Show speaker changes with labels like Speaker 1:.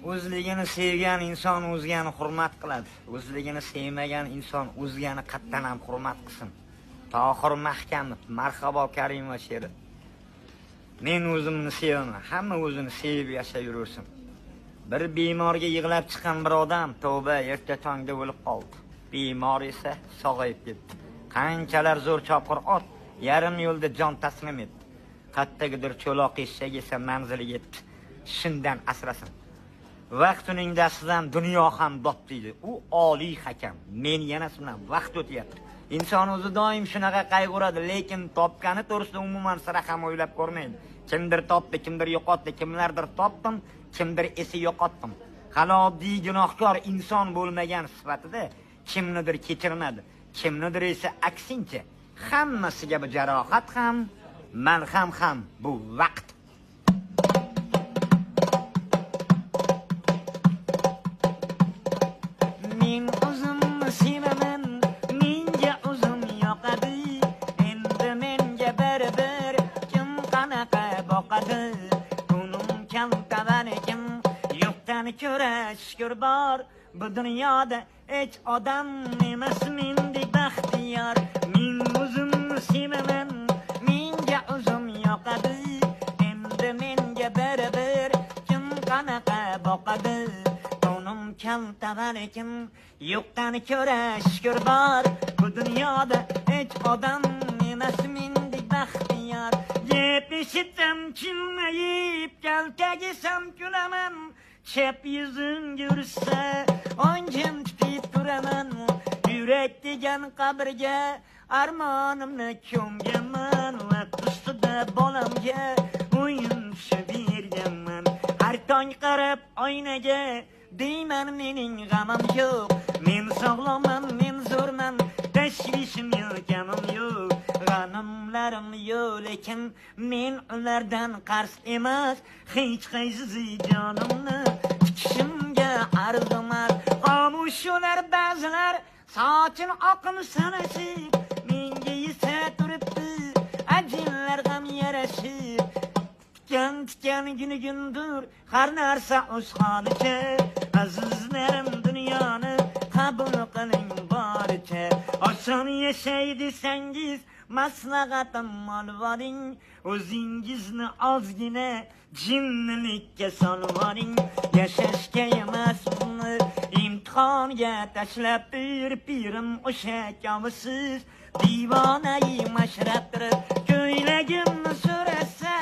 Speaker 1: O'zligini sevgan inson o'zgani hurmat qiladi. O'zligini sevmagan inson o'zgani qatdan ham hurmat qilsin. Tohir Mahkamov, Marhabo Karimova she'ri. Men o'zimni sevaman, hamma o'zini sevib yashayversin. Bir bemorga yig'lab chiqqan bir odam tavba erta tongda o'lib qoldi. Bemor esa sog'ayib ketdi. Qanchalar zo'r chopqir ot yarim yo'lda jon taslim etdi. Qattagidir cho'loq eshak esa manziliga yetdi. Shundan asrasin. Vaqt uning dastidan dunyo ham dod deydi. U oliy hakam. Men yana bilan vaqt o'tyapti. Inson o'zi doim shunaqa qayg'uradi, lekin topgani to'g'risida umuman sira ham o'ylab ko'rmaydi. Kimdir topdi, kimdir yo'qotdi, kimlardir topdim, kimdir esi yo'qotdim. Hali oddiy gunohkor inson bo'lmagan sifatida kimnidir kechirmadi, kimnidir esa aksincha hammasiga bu jarohat ham, malham ham bu vaqt. Men o'zimni sevaman, menga o'zim yoqadi. Endi menga baribir kim qanaqa boqadi. Kunum kamtavan ekan, yo'qdan ko'ra shukr bor. Bu dunyoda hech odam emas mendek baxtiyor. Men o'zimni sevaman, menga o'zim yoqadi. Endi menga baribir kim qanaqa boqadi. Kamtavan ekan, yo'qdan ko'ra shukr bor. Bu dunyoda hech odam emas mendek baxtiyor. Yeb eshitsam chilmayib, kaltagisam kulaman. Chap yuzing yursa, ongim tutib turaman. Yurak degan qabrga armonimni ko'mganman. Vaqt ustida bolamga o'yin berganman. Har tong qarab oynaga deyman mening g'amim yo'q. Men sog'lomman, men zo'rman, tashvishim yo'q, gamim yo'q. G'animlarim yo'q, lekin men ulardan qarz emas. Hech qaysi jonimni tikishimga arzimas. Xomush ular ba'zilar sochim oqim sanashib, menga esa turibdi ajinlar ham yarashib. Tikan guni-gundur har narsa o'z holicha. Azizlarim, dunyoni qabul qiling boricha. Oson yashay desangiz maslahatim olvoring. O'zingizni ozgina jinnilikka solvoring. Yashashga emas buni imtihonga tashlab pirim o'sha kavsiz divonai mashrabdir. Ko'ylagimni so'rasa